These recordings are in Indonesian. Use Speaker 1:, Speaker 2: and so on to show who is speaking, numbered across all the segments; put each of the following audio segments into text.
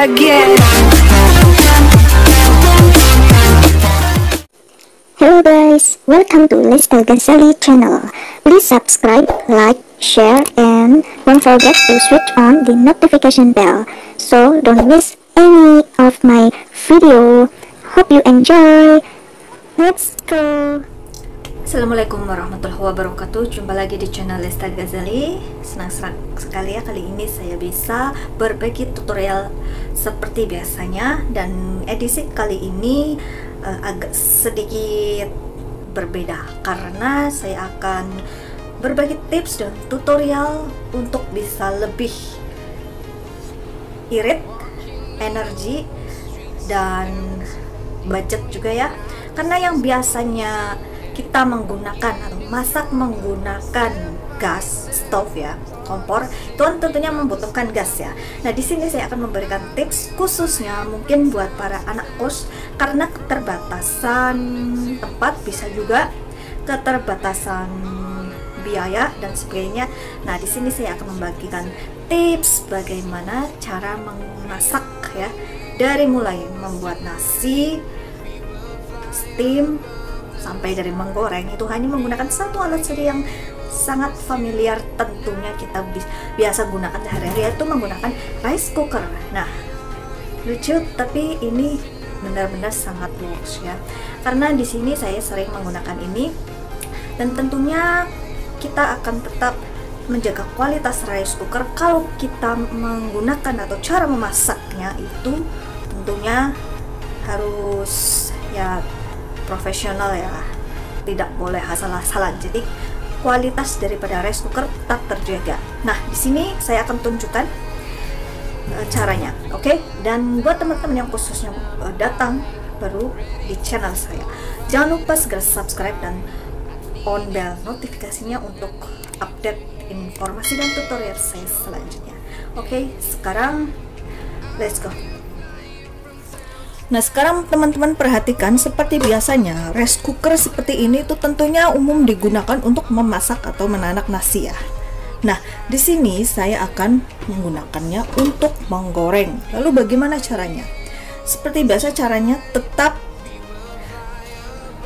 Speaker 1: again.
Speaker 2: Hello guys, welcome to Lesta Ghazali channel. Please subscribe, like, share, and don't forget to switch on the notification bell so don't miss any of my video. Hope you enjoy. Let's go.
Speaker 3: Assalamualaikum warahmatullahi wabarakatuh. Jumpa lagi di channel Lesta Ghazali. Senang sekali ya kali ini saya bisa berbagi tutorial seperti biasanya, dan edisi kali ini agak sedikit berbeda karena saya akan berbagi tips dan tutorial untuk bisa lebih irit, energi, dan budget juga ya. Karena yang biasanya kita menggunakan atau masak menggunakan gas stove ya, kompor, itu kan tentunya membutuhkan gas ya. Nah, di sini saya akan memberikan tips khususnya mungkin buat para anak kos karena keterbatasan tempat, bisa juga keterbatasan biaya dan sebagainya. Nah, di sini saya akan membagikan tips bagaimana cara memasak ya, dari mulai membuat nasi, steam, sampai dari menggoreng. Itu hanya menggunakan satu alat saja yang sangat familiar tentunya kita biasa gunakan sehari-hari, yaitu menggunakan rice cooker. Nah, lucu tapi ini benar-benar sangat luas ya, karena di sini saya sering menggunakan ini, dan tentunya kita akan tetap menjaga kualitas rice cooker kalau kita menggunakan atau cara memasaknya itu tentunya harus ya profesional ya, tidak boleh asal-asalan. Jadi kualitas daripada rice cooker tetap terjaga. Nah, di sini saya akan tunjukkan caranya, oke? Dan buat teman-teman yang khususnya datang baru di channel saya, jangan lupa segera subscribe dan on bell notifikasinya untuk update informasi dan tutorial saya selanjutnya. Oke, sekarang let's go. Nah, sekarang teman-teman perhatikan, seperti biasanya rice cooker seperti ini itu tentunya umum digunakan untuk memasak atau menanak nasi ya. Nah, di sini saya akan menggunakannya untuk menggoreng. Lalu bagaimana caranya? Seperti biasa caranya tetap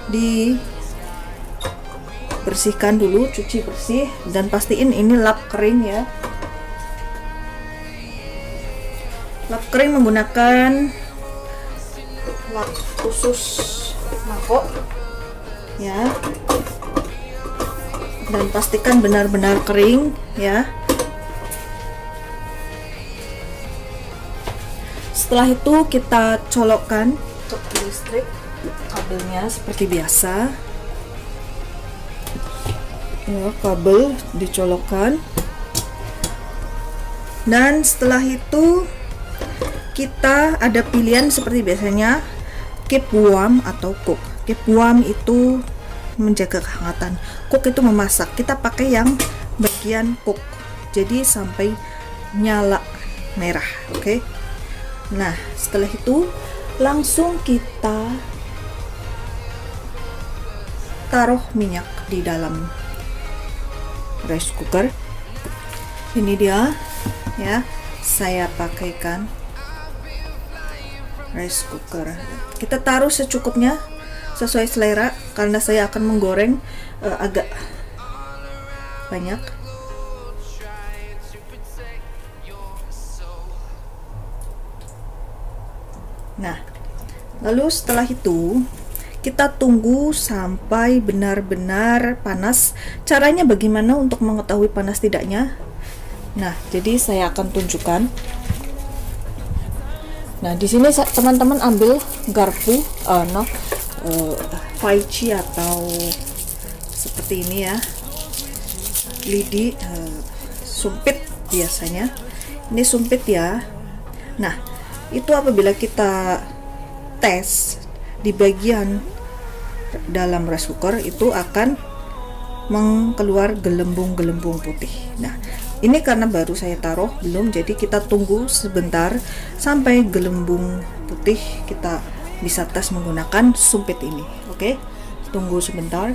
Speaker 3: dibersihkan dulu, cuci bersih, dan pastiin ini lap kering ya. Lap kering menggunakan lap khusus mangkok ya, dan pastikan benar-benar kering ya. Setelah itu kita colokkan ke listrik kabelnya seperti biasa ya, kabel dicolokkan, dan setelah itu kita ada pilihan seperti biasanya, keep warm atau cook. Keep warm itu menjaga kehangatan, cook itu memasak. Kita pakai yang bagian cook, jadi sampai nyala merah, oke? Nah, setelah itu langsung kita taruh minyak di dalam rice cooker. Ini dia ya, saya pakaikan rice cooker. Kita taruh secukupnya sesuai selera, karena saya akan menggoreng agak banyak. Nah, lalu setelah itu kita tunggu sampai benar-benar panas. Caranya bagaimana untuk mengetahui panas tidaknya? Nah, jadi saya akan tunjukkan. Nah, di sini teman-teman ambil garpu, paici atau seperti ini ya, lidi, sumpit biasanya. Ini sumpit ya. Nah, itu apabila kita tes di bagian dalam rice cooker itu akan mengeluar gelembung-gelembung putih. Nah, ini karena baru saya taruh belum, jadi kita tunggu sebentar sampai gelembung putih. Kita bisa tes menggunakan sumpit ini. Oke, tunggu sebentar.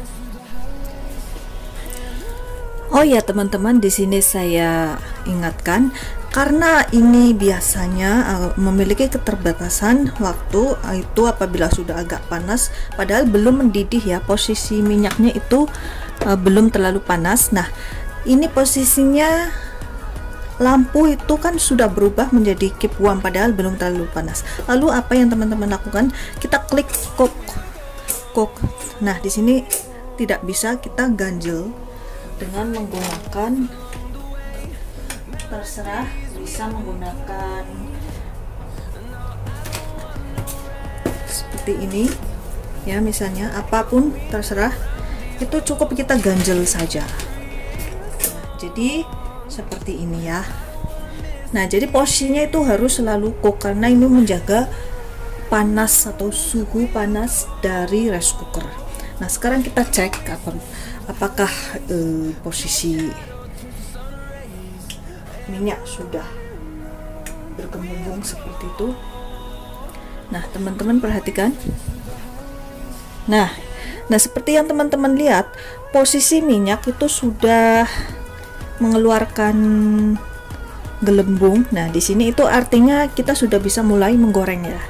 Speaker 3: Oh ya teman-teman, di sini saya ingatkan, karena ini biasanya memiliki keterbatasan waktu, itu apabila sudah agak panas padahal belum mendidih ya, posisi minyaknya itu belum terlalu panas. Nah, ini posisinya lampu itu kan sudah berubah menjadi keep warm padahal belum terlalu panas. Lalu apa yang teman-teman lakukan? Kita klik cook. Nah, di sini tidak bisa kita ganjel dengan menggunakan, terserah, bisa menggunakan seperti ini ya, misalnya apapun terserah, itu cukup kita ganjel saja. Jadi seperti ini ya. Nah, jadi posisinya itu harus selalu cook karena ini menjaga panas atau suhu panas dari rice cooker. Nah, sekarang kita cek apakah posisi minyak sudah bergembung seperti itu. Nah, teman-teman perhatikan. Nah, seperti yang teman-teman lihat, posisi minyak itu sudah mengeluarkan gelembung. Nah, di sini itu artinya kita sudah bisa mulai menggoreng ya.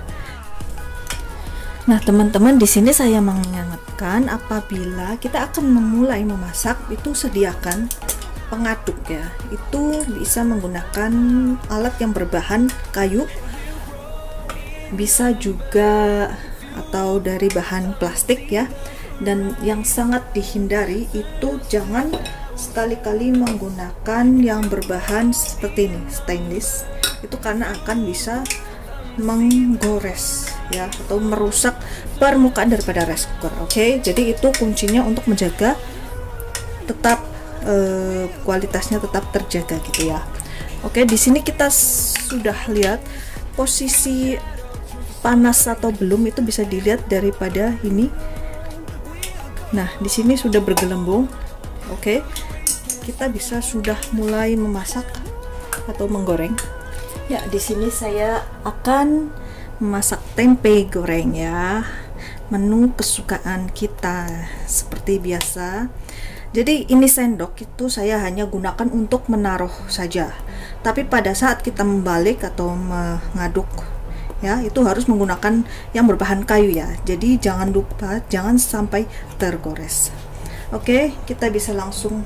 Speaker 3: Nah, teman-teman, di sini saya mengingatkan apabila kita akan memulai memasak itu sediakan pengaduk ya. Itu bisa menggunakan alat yang berbahan kayu, bisa juga atau dari bahan plastik ya. Dan yang sangat dihindari itu jangan sekali-kali menggunakan yang berbahan seperti ini, stainless. Itu karena akan bisa menggores ya, atau merusak permukaan daripada rice cooker. Oke, jadi itu kuncinya untuk menjaga tetap kualitasnya tetap terjaga gitu ya. Oke, di sini kita sudah lihat posisi panas atau belum itu bisa dilihat daripada ini. Nah, di sini sudah bergelembung. Oke, kita bisa sudah mulai memasak atau menggoreng. Ya, di sini saya akan memasak tempe goreng ya. Menu kesukaan kita seperti biasa. Jadi ini sendok itu saya hanya gunakan untuk menaruh saja. Tapi pada saat kita membalik atau mengaduk ya, itu harus menggunakan yang berbahan kayu ya. Jadi jangan lupa, jangan sampai tergores. Oke, kita bisa langsung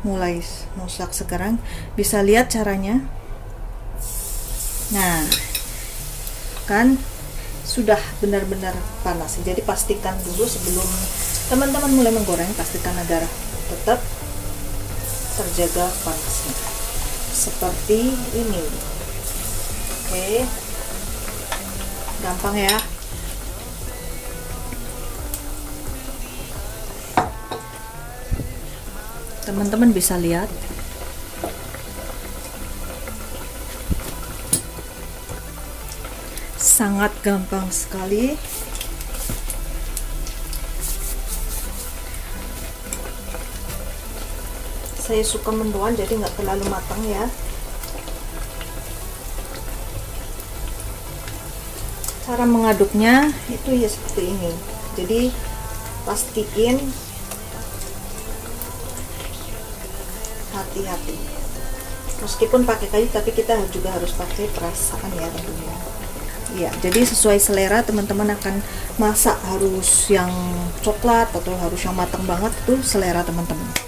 Speaker 3: mulai masak sekarang. Bisa lihat caranya. Nah, kan sudah benar-benar panas. Jadi pastikan dulu sebelum teman-teman mulai menggoreng, pastikan agar tetap terjaga panasnya seperti ini. Oke, gampang ya. Teman-teman bisa lihat sangat gampang sekali. Saya suka mendoan jadi nggak terlalu matang ya. Cara mengaduknya itu ya seperti ini. Jadi pastiin hati-hati. Meskipun pakai kayu tapi kita juga harus pakai perasaan ya tentunya. Ya, jadi sesuai selera teman-teman akan masak harus yang coklat atau harus yang matang banget, itu selera teman-teman.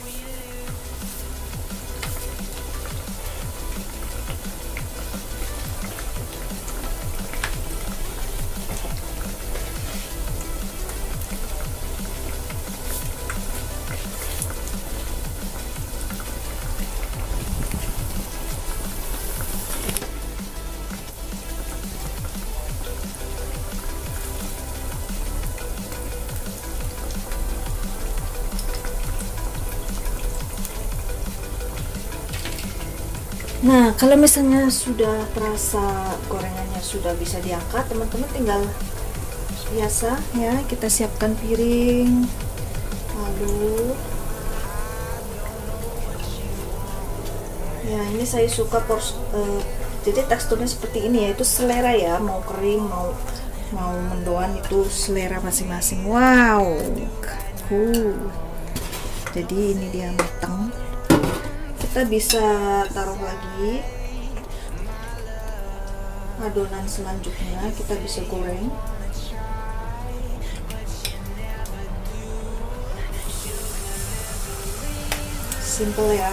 Speaker 3: Nah, kalau misalnya sudah terasa gorengannya sudah bisa diangkat, teman-teman tinggal biasa ya, kita siapkan piring, lalu ya ini saya suka jadi teksturnya seperti ini ya, itu selera ya, mau kering mau mendoan itu selera masing-masing. Wow, cool. Jadi ini dia matang. Kita bisa taruh lagi adonan selanjutnya kita bisa goreng. Simple ya,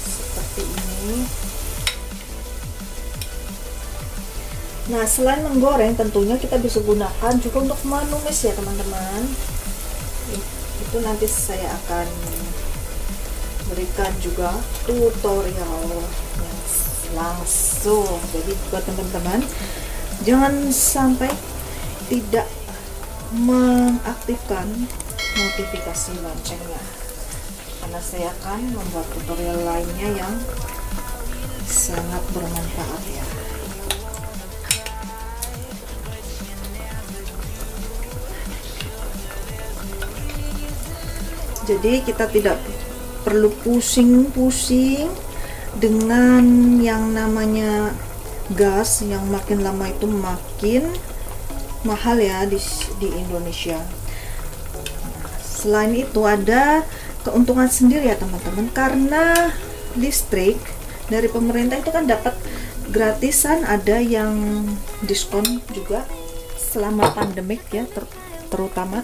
Speaker 3: seperti ini. Nah, selain menggoreng tentunya kita bisa gunakan juga untuk menumis ya teman-teman. Itu nanti saya akan berikan juga tutorial langsung. Jadi buat teman-teman jangan sampai tidak mengaktifkan notifikasi loncengnya, karena saya akan membuat tutorial lainnya yang sangat bermanfaat ya. Jadi kita tidak perlu pusing-pusing dengan yang namanya gas yang makin lama itu makin mahal ya di Indonesia. Selain itu ada keuntungan sendiri ya teman-teman, karena listrik dari pemerintah itu kan dapat gratisan, ada yang diskon juga selama pandemik ya, terutama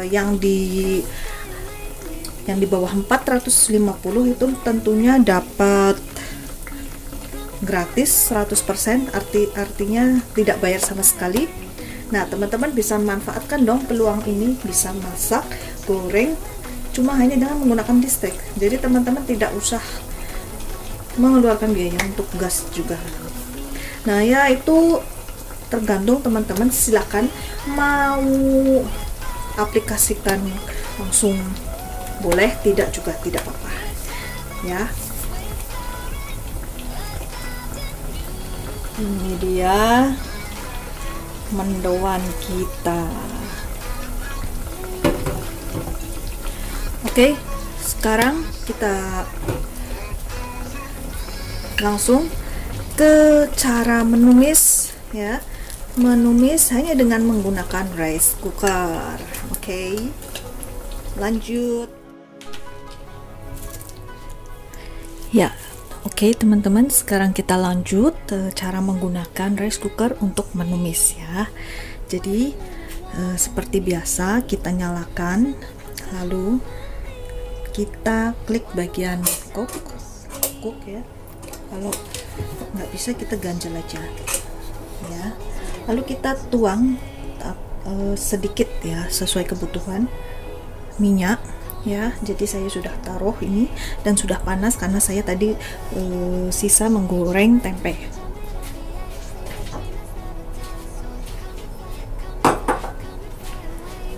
Speaker 3: yang di bawah 450 itu tentunya dapat gratis 100%, artinya tidak bayar sama sekali. Nah, teman-teman bisa manfaatkan dong peluang ini, bisa masak, goreng cuma hanya dengan menggunakan listrik. Jadi teman-teman tidak usah mengeluarkan biaya untuk gas juga. Nah, ya itu tergantung teman-teman, silakan mau aplikasikan langsung boleh, tidak juga tidak apa-apa ya. Ini dia mendoan kita. Oke, sekarang kita langsung ke cara menumis ya. Menumis hanya dengan menggunakan rice cooker. Oke, lanjut ya. Oke teman-teman, sekarang kita lanjut cara menggunakan rice cooker untuk menumis ya. Jadi seperti biasa kita nyalakan, lalu kita klik bagian cook ya. Kalau nggak bisa kita ganjel aja ya. Lalu kita tuang sedikit ya, sesuai kebutuhan minyak ya. Jadi saya sudah taruh ini dan sudah panas karena saya tadi sisa menggoreng tempe.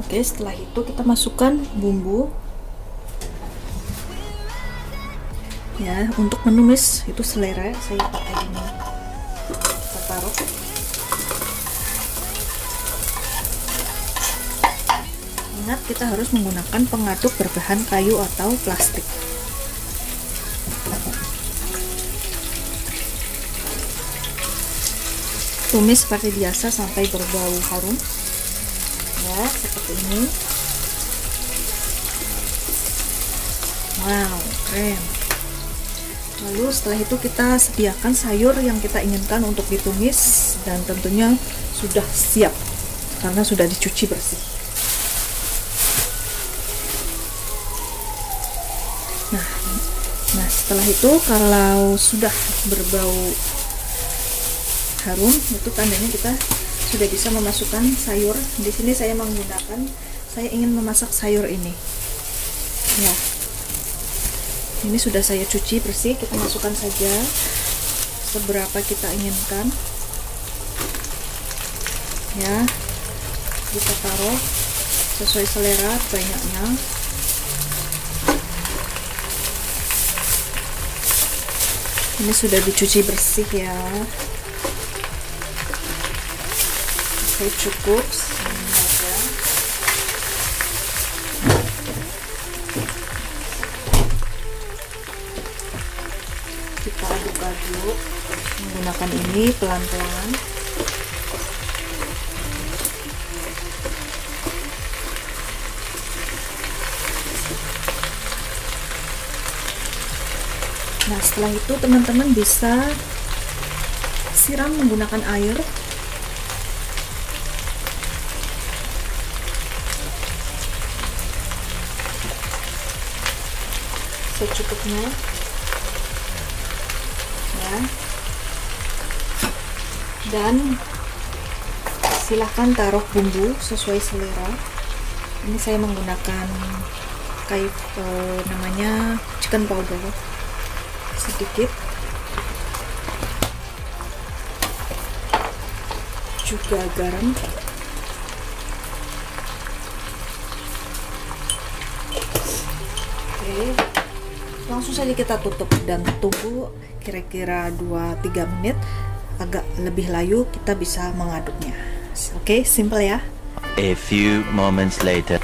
Speaker 3: Oke, setelah itu kita masukkan bumbu ya. Untuk menumis itu selera, saya pakai ini, kita taruh. Ingat, kita harus menggunakan pengaduk berbahan kayu atau plastik. Tumis seperti biasa sampai berbau harum ya, seperti ini. Wow, keren. Lalu setelah itu kita sediakan sayur yang kita inginkan untuk ditumis, dan tentunya sudah siap karena sudah dicuci bersih. Nah, setelah itu kalau sudah berbau harum, itu tandanya kita sudah bisa memasukkan sayur. Di sini saya ingin memasak sayur ini. Ya. Ini sudah saya cuci bersih, kita masukkan saja seberapa kita inginkan. Ya. Kita taruh sesuai selera banyaknya. Ini sudah dicuci bersih ya. Oke, cukup segini aja. Kita aduk-aduk menggunakan ini pelan-pelan. Nah, setelah itu teman-teman bisa siram menggunakan air. Secukupnya ya, dan silahkan taruh bumbu sesuai selera. Ini saya menggunakan namanya chicken powder sedikit, juga garam. Oke, langsung saja kita tutup dan tunggu kira-kira 2-3 menit. Agak lebih layu kita bisa mengaduknya. Oke, simple ya.
Speaker 1: A few moments later.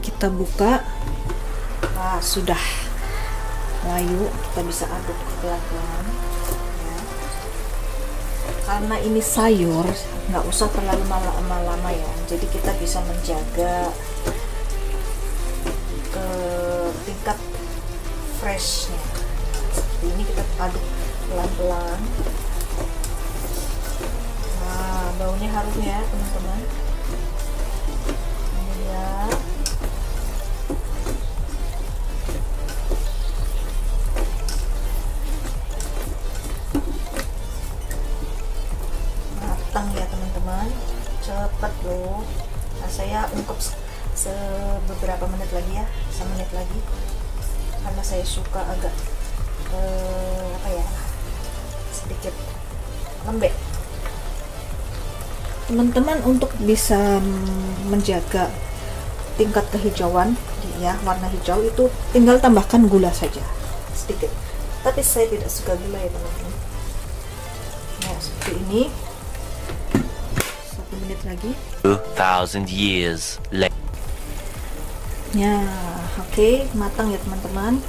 Speaker 3: Kita buka. Nah, sudah layu, kita bisa aduk pelan-pelan ya. Karena ini sayur, nggak usah terlalu lama-lama ya, jadi kita bisa menjaga ke tingkat freshnya. Seperti ini kita aduk pelan-pelan. Nah, baunya harum ya teman-teman. Ini ya. Ya teman-teman, cepet loh. Nah, saya ungkep beberapa menit lagi ya, 1 menit lagi, karena saya suka agak sedikit lembek. Teman-teman, untuk bisa menjaga tingkat kehijauan ya, warna hijau itu tinggal tambahkan gula saja sedikit, tapi saya tidak suka gula ya teman-teman. Nah, seperti ini. 1 menit lagi.
Speaker 1: 2000 years later.
Speaker 3: Ya, oke, matang ya teman-teman.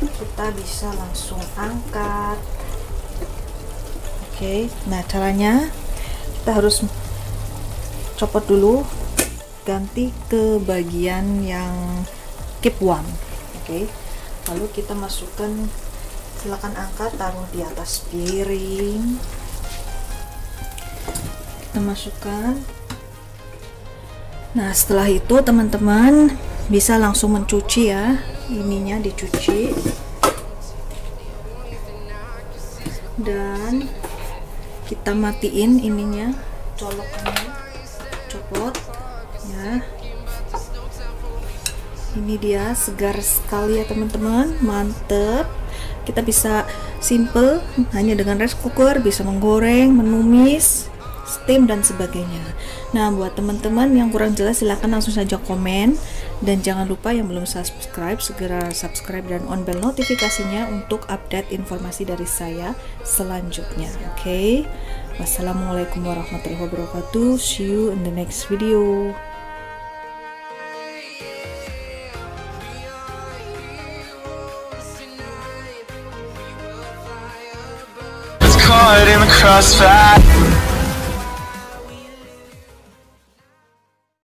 Speaker 3: Kita bisa langsung angkat. Oke, nah caranya kita harus copot dulu, ganti ke bagian yang keep warm. Oke, lalu kita masukkan, silakan angkat, taruh di atas piring. Kita masukkan. Nah, setelah itu teman-teman bisa langsung mencuci ya, ininya dicuci, dan kita matiin ininya, colokannya, copot ya. Ini dia, segar sekali ya teman-teman, mantep. Kita bisa simple hanya dengan rice cooker, bisa menggoreng, menumis, steam dan sebagainya. Nah, buat teman-teman yang kurang jelas silahkan langsung saja komen, dan jangan lupa yang belum subscribe segera subscribe dan on bell notifikasinya untuk update informasi dari saya selanjutnya. Oke. Wassalamualaikum warahmatullahi wabarakatuh. See you in the next video.
Speaker 4: Caught in the crossfire.